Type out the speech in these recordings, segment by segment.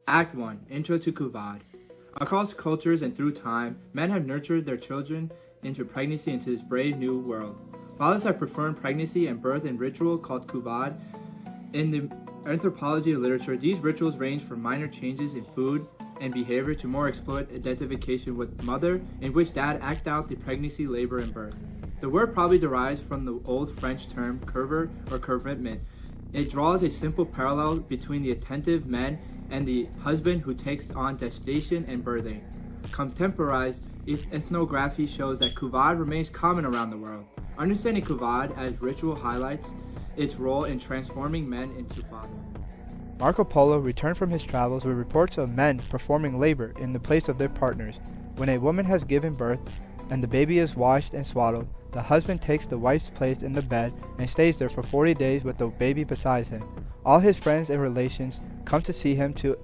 Act 1. Intro to Couvade. Across cultures and through time, men have nurtured their children into pregnancy into this brave new world. Fathers have performed pregnancy and birth in ritual called Couvade. In the anthropology literature, these rituals range from minor changes in food and behavior to more explicit identification with mother, in which dad act out the pregnancy, labor, and birth. The word probably derives from the old French term curver or curvetment. It draws a simple parallel between the attentive man and the husband who takes on gestation and birthing. Contemporized ethnography shows that Couvade remains common around the world. Understanding Couvade as ritual highlights its role in transforming men into fathers. Marco Polo returned from his travels with reports of men performing labor in the place of their partners. When a woman has given birth and the baby is washed and swaddled, the husband takes the wife's place in the bed and stays there for 40 days with the baby beside him. All his friends and relations come to see him to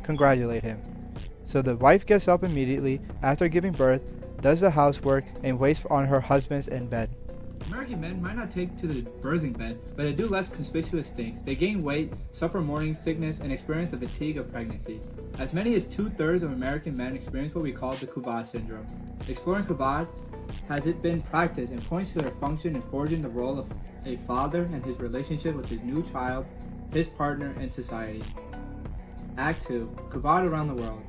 congratulate him. So the wife gets up immediately after giving birth, does the housework, and waits on her husband in bed. American men might not take to the birthing bed, but they do less conspicuous things. They gain weight, suffer morning sickness, and experience the fatigue of pregnancy. As many as 2/3 of American men experience what we call the Couvade syndrome. Exploring Couvade has it been practiced and points to their function in forging the role of a father and his relationship with his new child, his partner, and society. Act 2. Couvade around the world.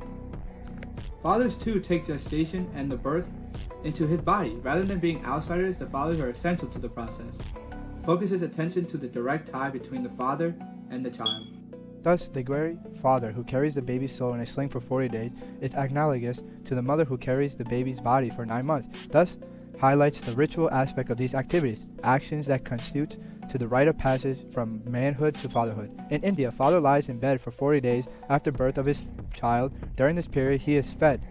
Fathers too take gestation and the birth into his body. Rather than being outsiders, the fathers are essential to the process. Focuses attention to the direct tie between the father and the child. Thus, the very father who carries the baby's soul in a sling for 40 days is analogous to the mother who carries the baby's body for 9 months. Thus, highlights the ritual aspect of these activities, actions that constitute to the rite of passage from manhood to fatherhood. In India, father lies in bed for 40 days after birth of his child. During this period, he is fed.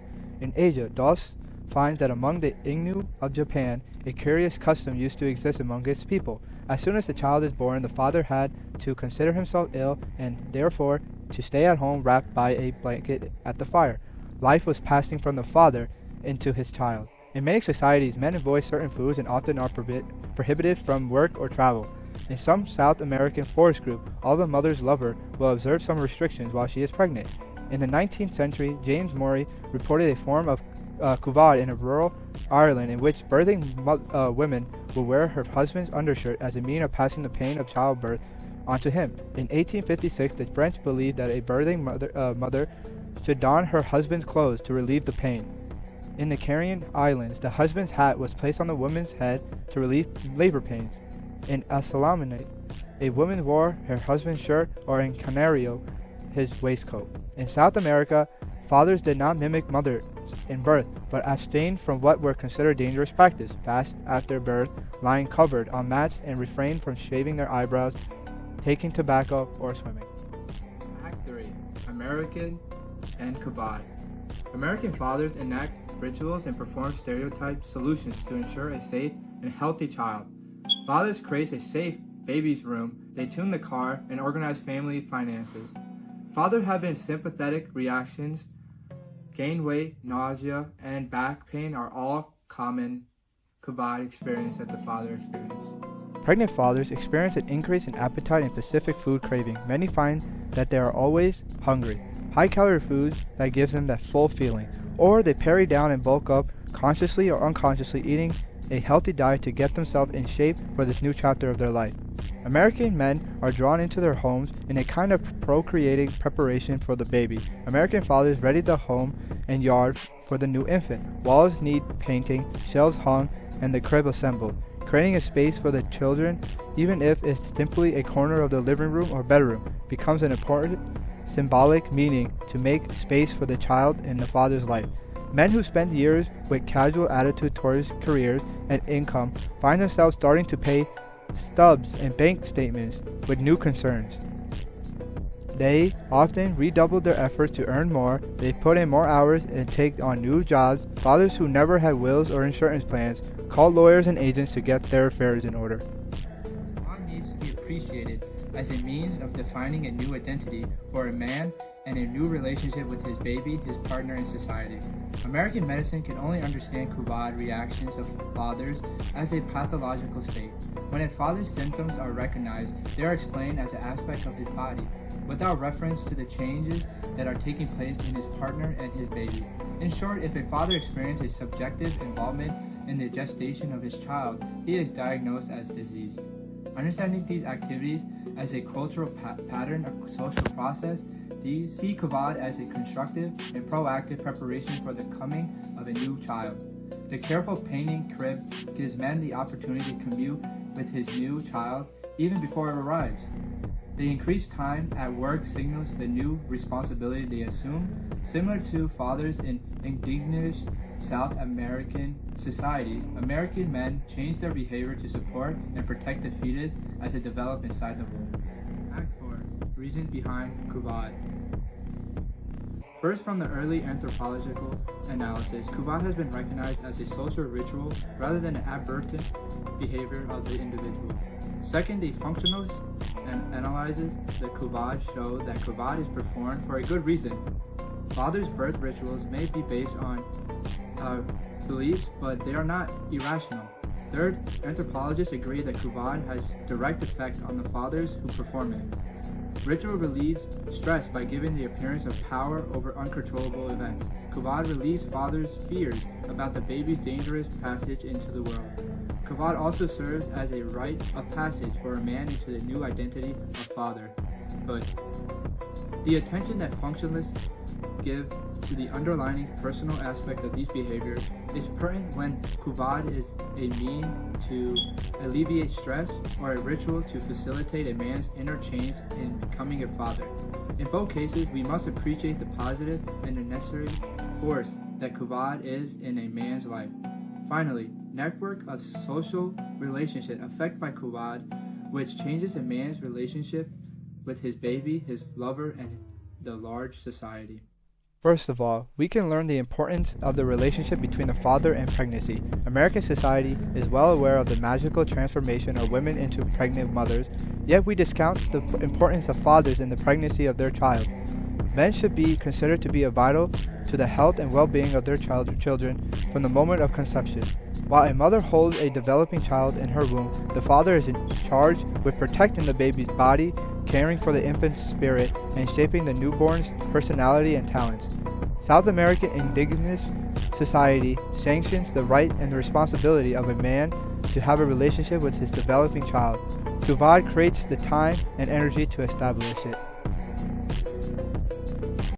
In Asia, Dawes finds that among the Innu of Japan, a curious custom used to exist among its people. As soon as the child is born, the father had to consider himself ill and therefore to stay at home wrapped by a blanket at the fire. Life was passing from the father into his child. In many societies, men avoid certain foods and often are prohibited from work or travel. In some South American forest group, all the mother's lover will observe some restrictions while she is pregnant. In the 19th century, James Murray reported a form of Couvade in rural Ireland in which birthing women will wear her husband's undershirt as a means of passing the pain of childbirth onto him. In 1856, the French believed that a birthing mother should don her husband's clothes to relieve the pain. In the Caribbean islands, the husband's hat was placed on the woman's head to relieve labor pains. In Assalamane, a woman wore her husband's shirt, or in Canario, his waistcoat. In South America, fathers did not mimic mothers in birth, but abstained from what were considered dangerous practice, fast after birth, lying covered on mats, and refrained from shaving their eyebrows, taking tobacco, or swimming. Act 3. American and Couvade. American fathers enact rituals and perform stereotype solutions to ensure a safe and healthy child. Fathers create a safe baby's room, they tune the car, and organize family finances. Fathers have been sympathetic reactions. Gain weight, nausea, and back pain are all common Couvade experience that the father experienced. Pregnant fathers experience an increase in appetite and specific food craving. Many find that they are always hungry. High-calorie foods that gives them that full feeling. Or they parry down and bulk up, consciously or unconsciously eating a healthy diet to get themselves in shape for this new chapter of their life. American men are drawn into their homes in a kind of procreating preparation for the baby. American fathers ready the home and yard for the new infant. Walls need painting, shelves hung, and the crib assembled, creating a space for the children, even if it's simply a corner of the living room or bedroom, becomes an important symbolic meaning to make space for the child in the father's life. Men who spend years with casual attitude towards careers and income find themselves starting to pay stubs and bank statements with new concerns. They often redouble their efforts to earn more, they put in more hours and take on new jobs. Fathers who never had wills or insurance plans call lawyers and agents to get their affairs in order. One needs to be appreciated as a means of defining a new identity for a man and a new relationship with his baby, his partner, and society. American medicine can only understand Couvade reactions of fathers as a pathological state. When a father's symptoms are recognized, they are explained as an aspect of his body, without reference to the changes that are taking place in his partner and his baby. In short, if a father experiences subjective involvement in the gestation of his child, he is diagnosed as diseased. Understanding these activities as a cultural pattern of social process, these see Couvade as a constructive and proactive preparation for the coming of a new child. The careful painting crib gives men the opportunity to commune with his new child even before it arrives. The increased time at work signals the new responsibility they assume. Similar to fathers in indigenous South American societies, American men change their behavior to support and protect the fetus as it develops inside the womb. Act 4. Reason behind Couvade. First, from the early anthropological analysis, Couvade has been recognized as a social ritual rather than an aberrant behavior of the individual. Second, the functionalist analyzes the Couvade show that Couvade is performed for a good reason. Fathers' birth rituals may be based on beliefs, but they are not irrational. Third, anthropologists agree that Couvade has direct effect on the fathers who perform it. Ritual relieves stress by giving the appearance of power over uncontrollable events. Couvade relieves fathers' fears about the baby's dangerous passage into the world. Couvade also serves as a rite of passage for a man into the new identity of fatherhood. The attention that functionalists give to the underlying personal aspect of these behaviors is pertinent when Couvade is a mean to alleviate stress or a ritual to facilitate a man's inner change in becoming a father. In both cases, we must appreciate the positive and the necessary force that Couvade is in a man's life. Finally, network of social relationship affected by Couvade, which changes a man's relationship with his baby, his lover, and the large society. First of all, we can learn the importance of the relationship between the father and pregnancy. American society is well aware of the magical transformation of women into pregnant mothers, yet we discount the importance of fathers in the pregnancy of their child. Men should be considered to be vital to the health and well-being of their children from the moment of conception. While a mother holds a developing child in her womb, the father is charged with protecting the baby's body, caring for the infant's spirit, and shaping the newborn's personality and talents. South American indigenous society sanctions the right and the responsibility of a man to have a relationship with his developing child. Couvade creates the time and energy to establish it.